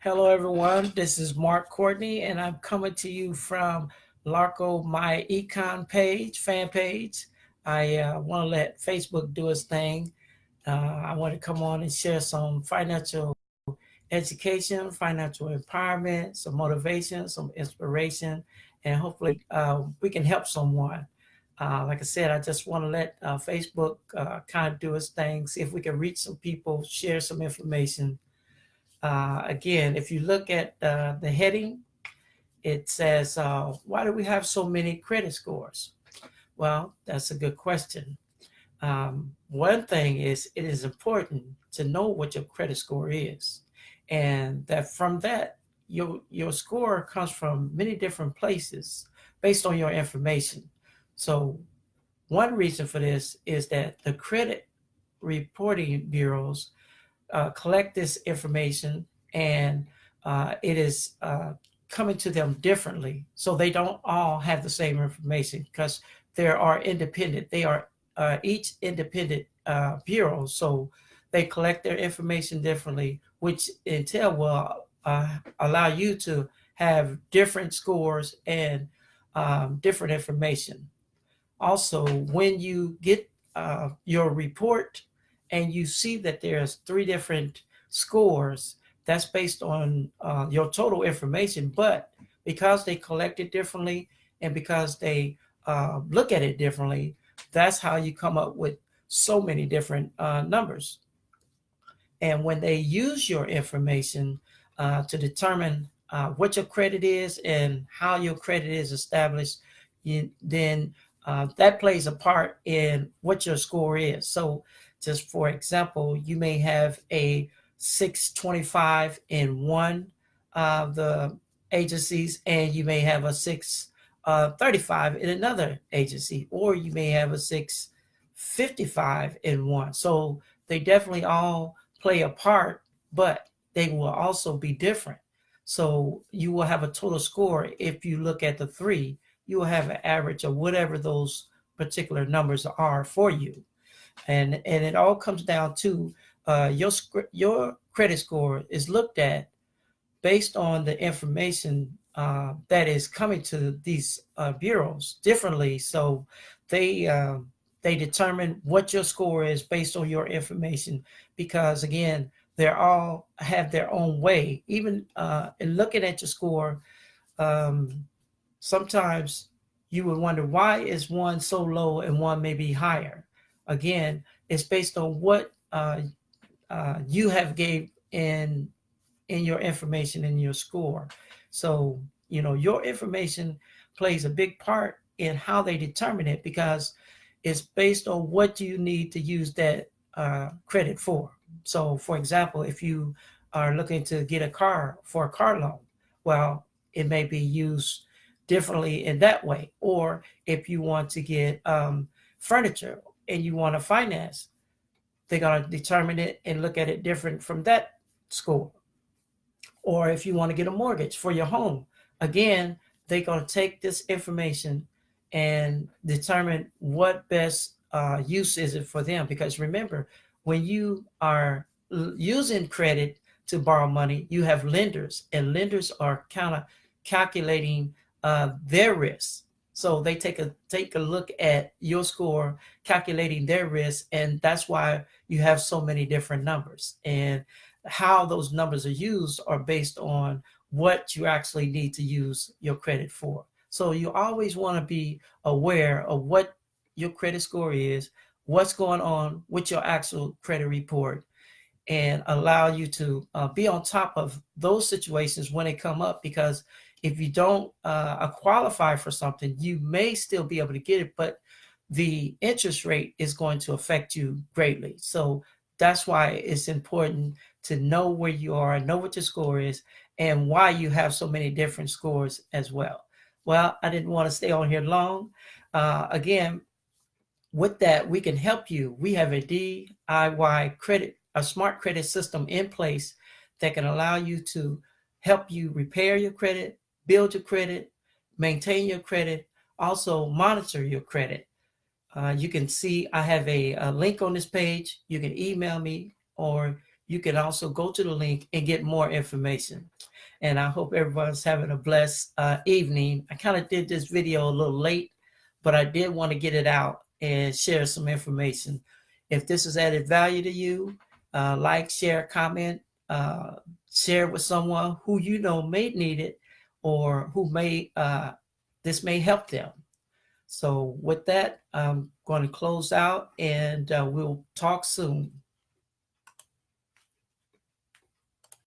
Hello, everyone. This is Mark Courtney, and I'm coming to you from Larco, my econ page, fan page. I want to let Facebook do its thing. I want to come on and share some financial education, financial empowerment, some motivation, some inspiration, and hopefully we can help someone. Like I said, I just want to let Facebook kind of do its thing, see if we can reach some people, share some information. Again, if you look at the heading, it says, why do we have so many credit scores? Well, that's a good question. One thing is it is important to know what your credit score is, and that from that, your score comes from many different places based on your information. So one reason for this is that the credit reporting bureaus collect this information, and it is coming to them differently. So they don't all have the same information because there are independent. They are each independent bureau, so they collect their information differently, which Intel will allow you to have different scores and different information. Also, when you get your report and you see that there's three different scores, that's based on your total information. But because they collect it differently and because they look at it differently, that's how you come up with so many different numbers. And when they use your information to determine what your credit is and how your credit is established, then that plays a part in what your score is. So, just for example, you may have a 625 in one of the agencies, and you may have a 635 in another agency, or you may have a 655 in one. So they definitely all play a part, but they will also be different. So you will have a total score. If you look at the three, you will have an average of whatever those particular numbers are for you. And it all comes down to your credit score is looked at based on the information that is coming to these bureaus differently. So they they determine what your score is based on your information, because again, they all have their own way. Even in looking at your score, um, sometimes you would wonder, why is one so low and one may be higher. Again, it's based on what you have gave in your information in your score. So your information plays a big part in how they determine it, because it's based on what you need to use that credit for. So for example, if you are looking to get a car for a car loan, well, it may be used differently in that way. Or if you want to get furniture and you want to finance, they're going to determine it and look at it different from that score. Or if you want to get a mortgage for your home, again, they're going to take this information and determine what best use is it for them. Because remember, when you are using credit to borrow money, you have lenders, and lenders are kind of calculating their risk. So they take a look at your score, calculating their risk, and that's why you have so many different numbers. And how those numbers are used are based on what you actually need to use your credit for. So you always want to be aware of what your credit score is, what's going on with your actual credit report, and allow you to be on top of those situations when they come up. Because if you don't qualify for something, you may still be able to get it, but the interest rate is going to affect you greatly. So that's why it's important to know where you are, know what your score is, and why you have so many different scores as well. Well, I didn't want to stay on here long. Again, with that, we can help you. We have a DIY credit, a smart credit system in place that can allow you to help you repair your credit, build your credit, maintain your credit, also monitor your credit. You can see I have a link on this page. You can email me, or you can also go to the link and get more information. And I hope everyone's having a blessed evening. I kind of did this video a little late, but I did want to get it out and share some information. If this has added value to you, like, share, comment, share with someone who you know may need it, or who may this may help them. So with that, I'm going to close out, and we'll talk soon.